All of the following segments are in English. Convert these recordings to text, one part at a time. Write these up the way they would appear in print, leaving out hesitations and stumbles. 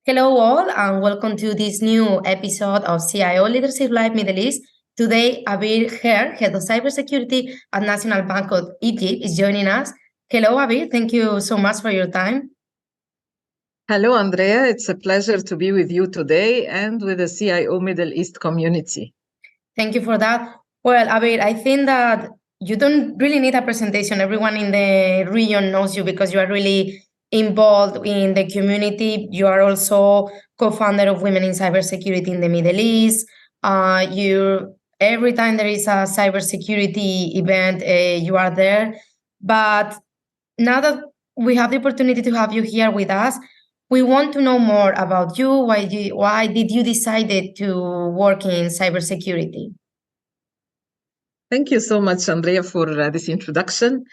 Hello all and welcome to this new episode of CIO Leadership Live Middle East. Today, Abir Kher, Head of Cybersecurity at National Bank of Egypt, is joining us. Hello, Abir. Thank you so much for your time. Hello, Andrea. It's a pleasure to be with you today and with the CIO Middle East community. Thank you for that. Well, Abir, I think that you don't really need a presentation. Everyone in the region knows you because you are really involved in the community. You are also co-founder of Women in Cybersecurity in the Middle East. Every time there is a cybersecurity event, you are there. But now that we have the opportunity to have you here with us, we want to know more about you. Why did you decide to work in cybersecurity? Thank you so much, Andrea, for this introduction.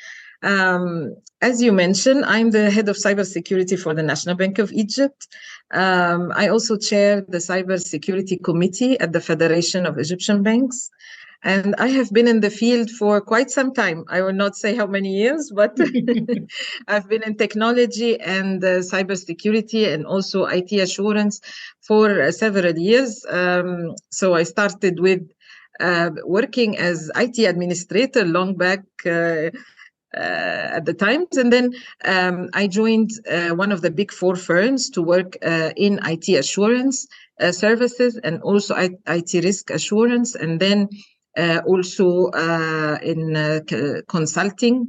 As you mentioned, I'm the head of cybersecurity for the National Bank of Egypt. I also chair the cybersecurity committee at the Federation of Egyptian Banks. And I have been in the field for quite some time. I will not say how many years, but I've been in technology and cybersecurity and also IT assurance for several years. So I started with working as IT administrator long back at the times. And then I joined one of the big four firms to work in IT assurance services and also IT risk assurance. And then also in consulting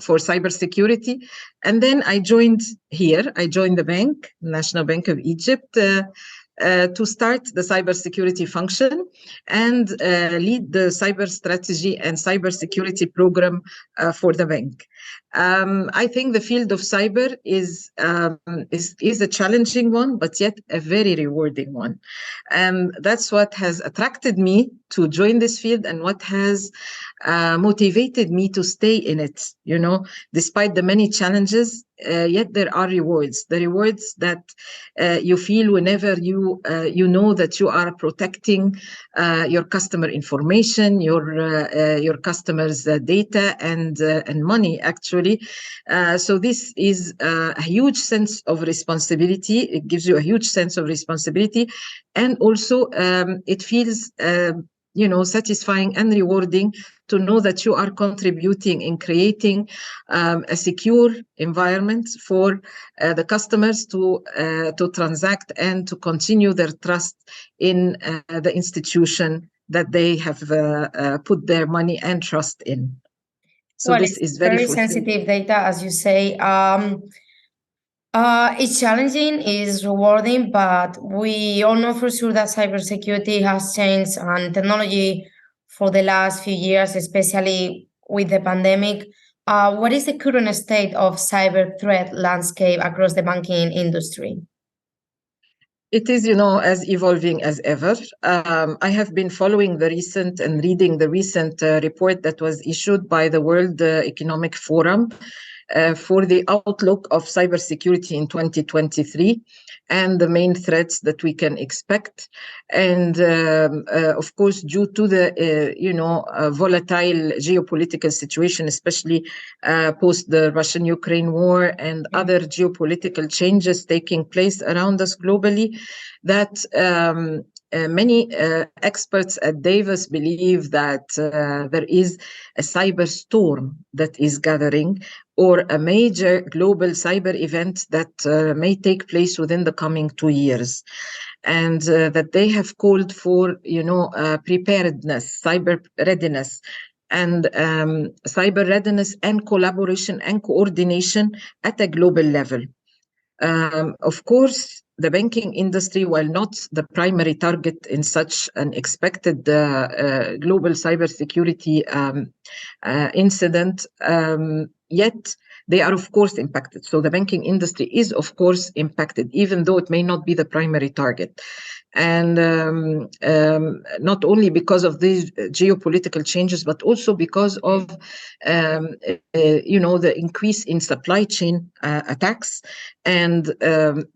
for cybersecurity. And then I joined the bank, National Bank of Egypt, to start the cybersecurity function and lead the cyber strategy and cybersecurity program for the bank. I think the field of cyber is a challenging one, but yet a very rewarding one. And that's what has attracted me to join this field and what has motivated me to stay in it. You know, despite the many challenges, yet there are rewards. The rewards that you feel whenever you know that you are protecting your customer information, your customers' data and money, actually. So this is a huge sense of responsibility. It gives you a huge sense of responsibility, and also it feels satisfying and rewarding to know that you are contributing in creating a secure environment for the customers to transact and to continue their trust in the institution that they have put their money and trust in. So well, this is very sensitive data, as you say. It's challenging, it's rewarding, but we all know for sure that cybersecurity has changed and technology for the last few years, especially with the pandemic. What is the current state of cyber threat landscape across the banking industry? It is, as evolving as ever. I have been following the recent and reading the recent report that was issued by the World Economic Forum for the outlook of cybersecurity in 2023 and the main threats that we can expect. And of course, due to the volatile geopolitical situation, especially post the Russian-Ukraine war and other geopolitical changes taking place around us globally, that many experts at Davos believe that there is a cyber storm that is gathering, or a major global cyber event that may take place within the coming 2 years. And that they have called for, preparedness, cyber readiness, and cyber readiness and collaboration and coordination at a global level. Of course, the banking industry, while not the primary target in such an expected global cybersecurity incident, yet they are, of course, impacted. So the banking industry is, of course, impacted, even though it may not be the primary target. And not only because of these geopolitical changes, but also because of, the increase in supply chain attacks. And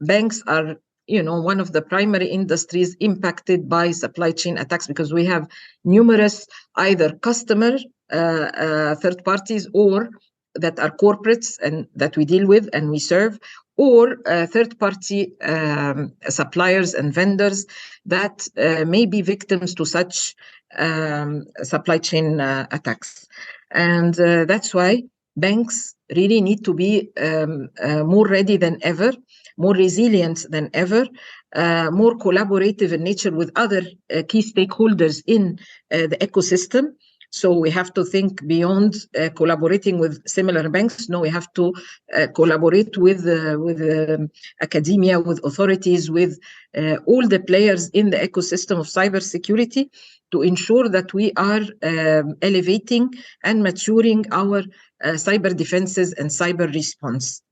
banks are, one of the primary industries impacted by supply chain attacks, because we have numerous either customer third parties or that are corporates and that we deal with and we serve, or third-party suppliers and vendors that may be victims to such supply chain attacks. And that's why banks really need to be more ready than ever, more resilient than ever, more collaborative in nature with other key stakeholders in the ecosystem. So we have to think beyond collaborating with similar banks. No, we have to collaborate with academia, with authorities, with all the players in the ecosystem of cybersecurity to ensure that we are elevating and maturing our cyber defenses and cyber response.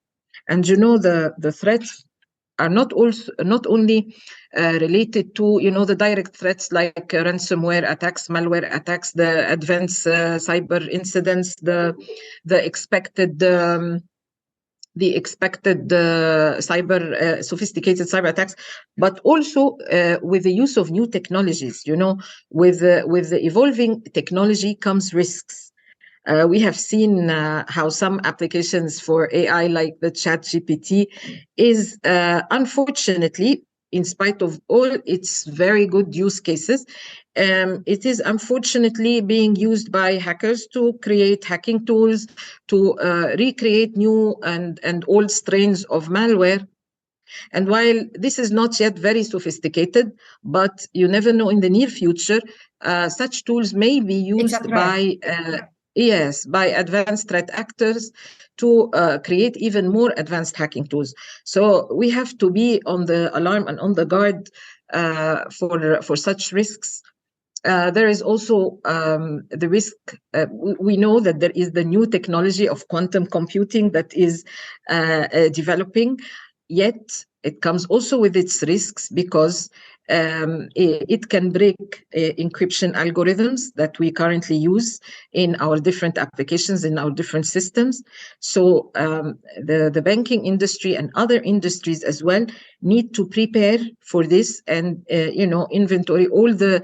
And you know, the threats are not only related to, you know, the direct threats like ransomware attacks, malware attacks, the advanced cyber incidents, the expected sophisticated cyber attacks, but also with the use of new technologies. You know, with the evolving technology comes risks. We have seen how some applications for AI, like the ChatGPT, is unfortunately, in spite of all its very good use cases, it is unfortunately being used by hackers to create hacking tools, to recreate new and old strains of malware. And while this is not yet very sophisticated, but you never know, in the near future, such tools may be used by advanced threat actors to create even more advanced hacking tools. So we have to be on the alarm and on the guard for such risks. There is also the risk. We know that there is the new technology of quantum computing that is developing, yet it comes also with its risks, because it can break encryption algorithms that we currently use in our different applications, in our different systems. So the banking industry and other industries as well need to prepare for this and inventory all the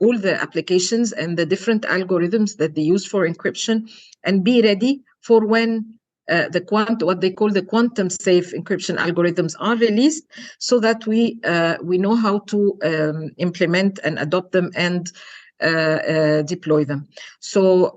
all the applications and the different algorithms that they use for encryption, and be ready for when what they call the quantum safe encryption algorithms are released, so that we know how to implement and adopt them and deploy them. So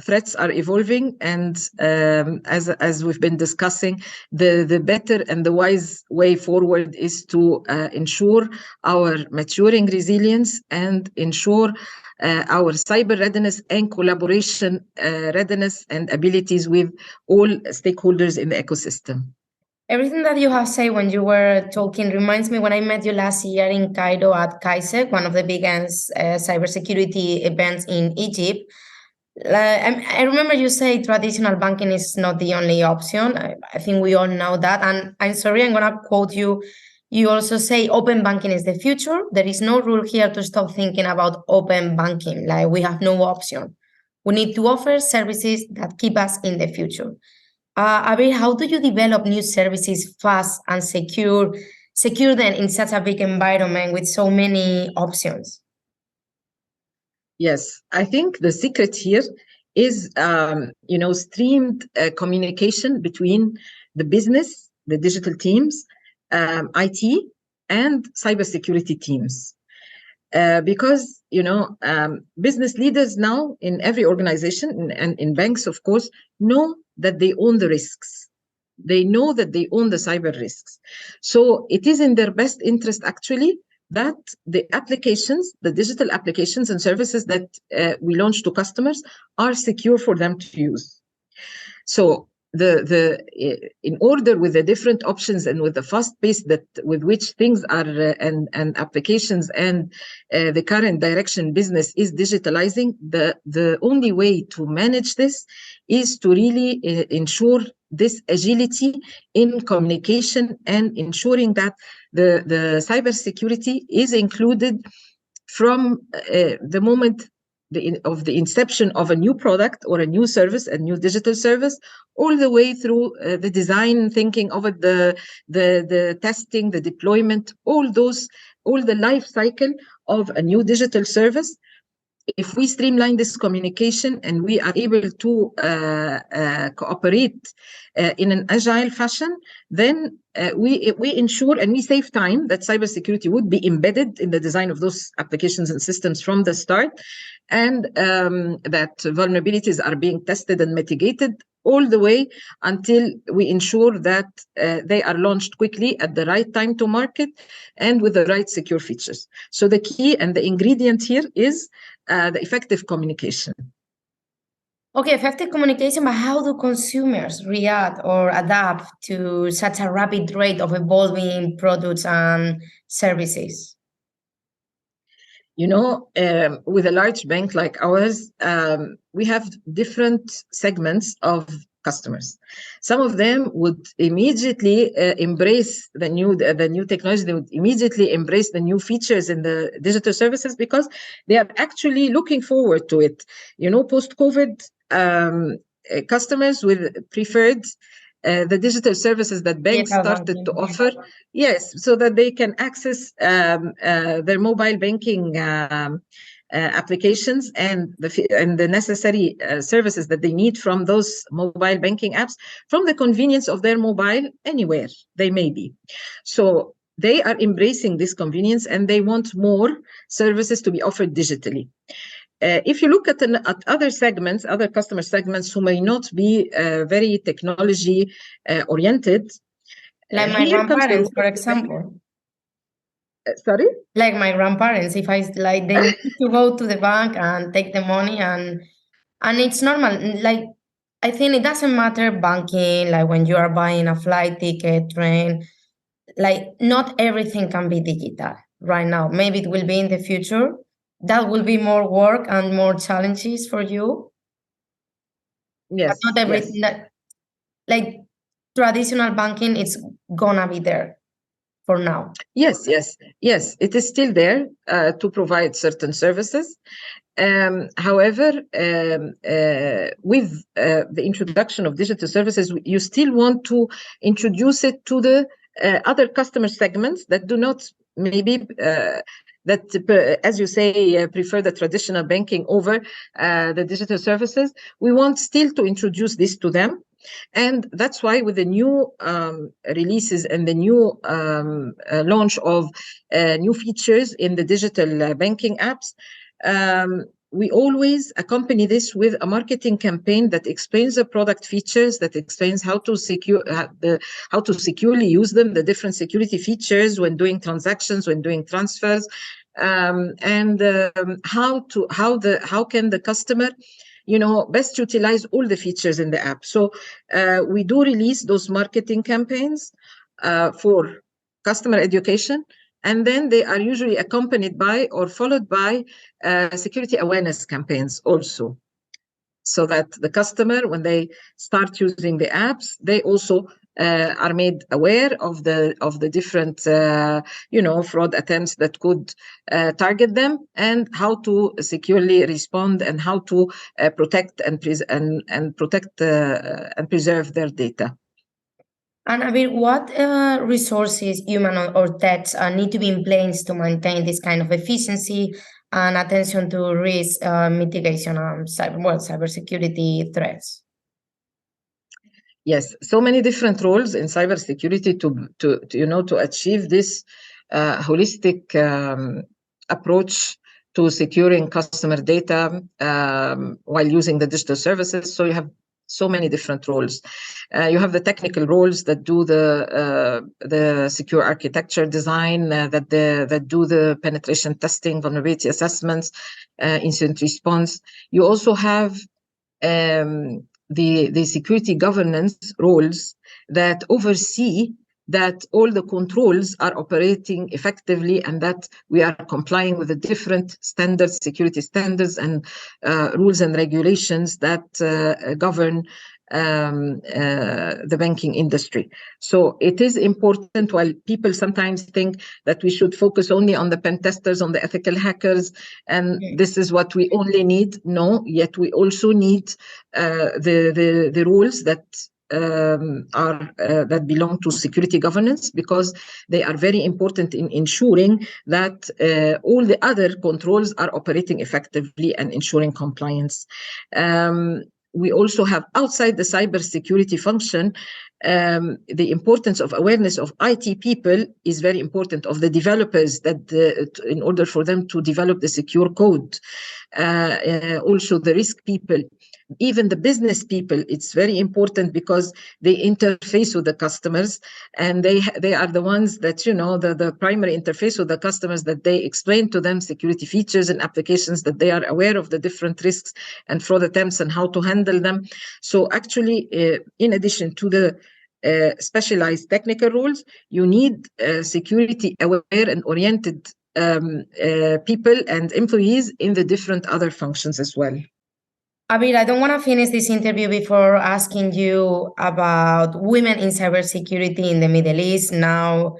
threats are evolving, and as we've been discussing, the better and the wise way forward is to ensure our maturing resilience and ensure our cyber readiness and collaboration readiness and abilities with all stakeholders in the ecosystem. Everything that you have said when you were talking reminds me when I met you last year in Cairo at KAISEC, one of the biggest cybersecurity events in Egypt. I remember you say traditional banking is not the only option. I think we all know that. And I'm sorry, I'm going to quote you. You also say open banking is the future. There is no rule here to stop thinking about open banking. Like, we have no option. We need to offer services that keep us in the future. Abir, how do you develop new services fast and secure them in such a big environment with so many options? Yes, I think the secret here is, streamed communication between the business, the digital teams, IT, and cybersecurity teams. Because, business leaders now in every organization and in banks, of course, know that they own the risks. They know that they own the cyber risks. So it is in their best interest, actually, that the applications, the digital applications and services that we launch to customers are secure for them to use. So in order with the different options and with the fast pace with which things are and applications and the current direction business is digitalizing, the only way to manage this is to really ensure this agility in communication and ensuring that the cybersecurity is included from the moment of the inception of a new product or a new service, a new digital service, all the way through the design thinking of it, the testing, the deployment, all the life cycle of a new digital service if we streamline this communication and we are able to cooperate in an agile fashion, then we ensure and we save time that cybersecurity would be embedded in the design of those applications and systems from the start, and that vulnerabilities are being tested and mitigated all the way until we ensure that they are launched quickly at the right time to market and with the right secure features. So the key and the ingredient here is the effective communication. Okay, effective communication, but how do consumers react or adapt to such a rapid rate of evolving products and services? You know, with a large bank like ours, we have different segments of customers. Some of them would immediately embrace the new technology. They would immediately embrace the new features in the digital services because they are actually looking forward to it. You know, post-COVID, customers with preferred the digital services that banks started to offer, yes, so that they can access their mobile banking applications and the necessary services that they need from those mobile banking apps from the convenience of their mobile anywhere they may be. So they are embracing this convenience and they want more services to be offered digitally. If you look at other segments, other customer segments who may not be very technology oriented, like my grandparents, for example. Sorry? Like my grandparents, if I like, they need to go to the bank and take the money, and it's normal. Like, I think it doesn't matter banking, like when you are buying a flight ticket, train, like not everything can be digital right now. Maybe it will be in the future. That will be more work and more challenges for you. Yes. But not everything that, like traditional banking, it's gonna be there for now. Yes, it is still there to provide certain services. However, with the introduction of digital services, you still want to introduce it to the other customer segments that do not maybe that, as you say, prefer the traditional banking over the digital services. We want still to introduce this to them. And that's why with the new releases and the new launch of new features in the digital banking apps, we always accompany this with a marketing campaign that explains the product features, that explains how to securely use them, the different security features when doing transactions, when doing transfers, and how can the customer, you know, best utilize all the features in the app. So we do release those marketing campaigns for customer education, and then they are usually accompanied by or followed by security awareness campaigns also, so that the customer, when they start using the apps, they also are made aware of the different fraud attempts that could target them, and how to securely respond, and how to protect and preserve their data. And Abir, what resources, human or tech, need to be in place to maintain this kind of efficiency and attention to risk mitigation and cybersecurity threats? Yes, so many different roles in cybersecurity to achieve this holistic approach to securing customer data while using the digital services. So you have so many different roles. You have the technical roles that do the secure architecture design, that do the penetration testing, vulnerability assessments, incident response. You also have the security governance roles that oversee that all the controls are operating effectively, and that we are complying with the different standards, security standards and rules and regulations that govern the banking industry. So it is important, while people sometimes think that we should focus only on the pen testers, on the ethical hackers, and this is what we only need. No, yet we also need the rules that that belong to security governance, because they are very important in ensuring that all the other controls are operating effectively and ensuring compliance. We also have outside the cybersecurity function, the importance of awareness of IT people is very important, of the developers, that in order for them to develop the secure code. Also the risk people, even the business people, it's very important because they interface with the customers, and they are the ones that, you know, the primary interface with the customers, that they explain to them security features and applications, that they are aware of the different risks and fraud attempts and how to handle them. So actually, in addition to the specialized technical roles, you need security aware and oriented people and employees in the different other functions as well. Abir, I don't want to finish this interview before asking you about women in cybersecurity in the Middle East. Now,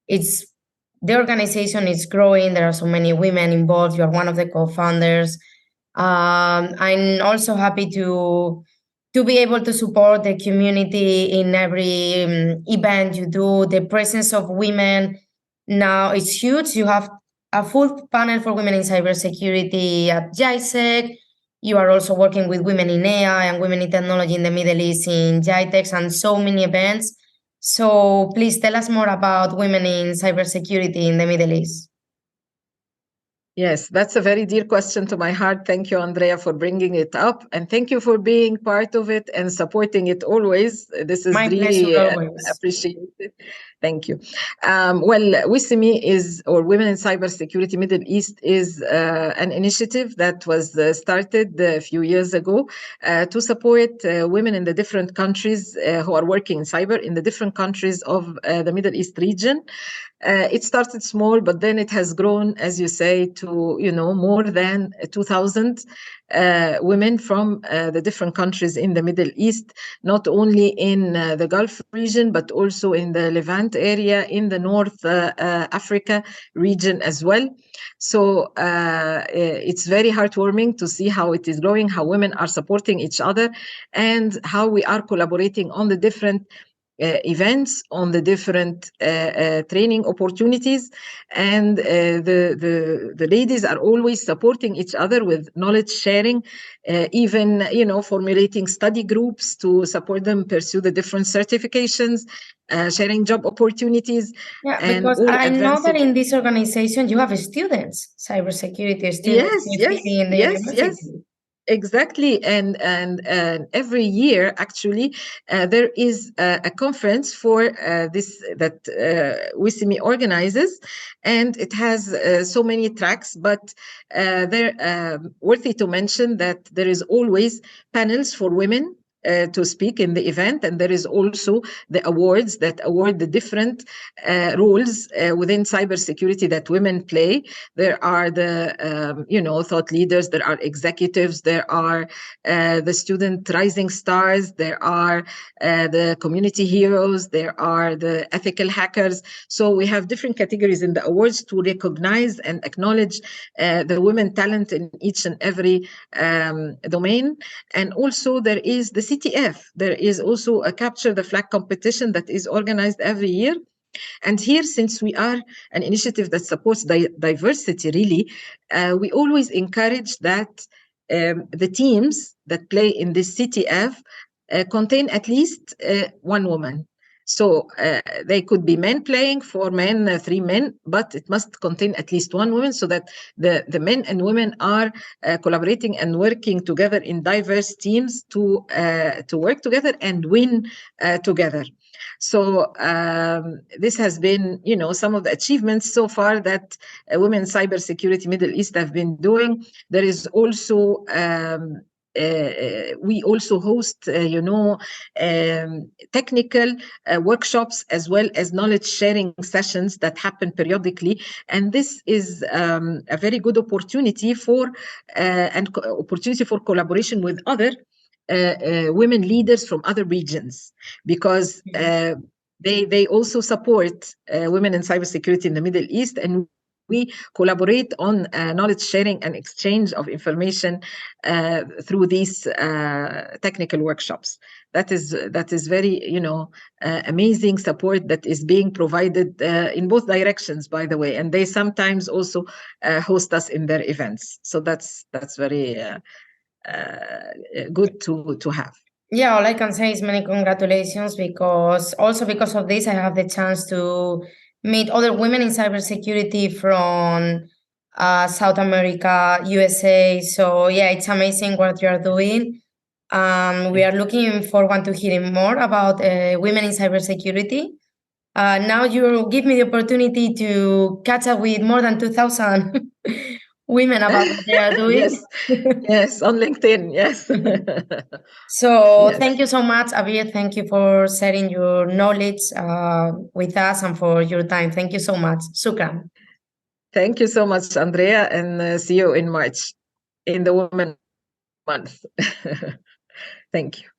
the organization is growing. There are so many women involved. You are one of the co-founders. I'm also happy to be able to support the community in every event you do. The presence of women now is huge. You have a full panel for women in cybersecurity at GISEC. You are also working with women in AI and women in technology in the Middle East in GITEX and so many events. So please tell us more about women in cybersecurity in the Middle East. Yes, that's a very dear question to my heart. Thank you, Andrea, for bringing it up. And thank you for being part of it and supporting it always. This is really appreciated. Thank you. Well, WISIMI is, or Women in Cybersecurity Middle East, is an initiative that was started a few years ago to support women in the different countries who are working in cyber in the different countries of the Middle East region. It started small, but then it has grown, as you say, to, you know, more than 2,000 women from the different countries in the Middle East, not only in the Gulf region, but also in the Levant area, in the North Africa region as well. So it's very heartwarming to see how it is growing, how women are supporting each other, and how we are collaborating on the different events, on the different training opportunities, and the ladies are always supporting each other with knowledge sharing, even, you know, formulating study groups to support them pursue the different certifications, sharing job opportunities. Yeah, because I know that in this organization you have students, cybersecurity students. Yes. Exactly, and every year actually there is a conference for this that WISIMI organizes, and it has so many tracks. But they're worthy to mention that there is always panels for women to speak in the event, and there is also the awards that award the different roles within cybersecurity that women play. There are the you know, thought leaders, there are executives, there are the student rising stars, there are the community heroes, there are the ethical hackers. So we have different categories in the awards to recognize and acknowledge the women talent in each and every domain. And also there is the CTF. There is also a Capture the Flag competition that is organized every year. And here, since we are an initiative that supports diversity, really, we always encourage that the teams that play in this CTF contain at least one woman. So they could be men playing, 4 men, 3 men, but it must contain at least one woman, so that the men and women are collaborating and working together in diverse teams to work together and win together. So this has been, you know, some of the achievements so far that Women in Cybersecurity Middle East have been doing. There is also we also host, you know, technical workshops as well as knowledge sharing sessions that happen periodically, and this is a very good opportunity for opportunity for collaboration with other women leaders from other regions, because they also support women in cybersecurity in the Middle East, and we collaborate on knowledge sharing and exchange of information through these technical workshops. That is very, amazing support that is being provided in both directions, by the way. And they sometimes also host us in their events. So that's very good to have. Yeah, all I can say is many congratulations, because because of this, I have the chance to meet other women in cybersecurity from South America, USA. So yeah, it's amazing what you are doing. We are looking forward to hearing more about women in cybersecurity. Now you give me the opportunity to catch up with more than 2,000 women about what they are doing. Yes, on LinkedIn, yes. So Yes. thank you so much, Abir. Thank you for sharing your knowledge with us and for your time. Thank you so much. Shukran. Thank you so much, Andrea, and see you in March in the Women Month. Thank you.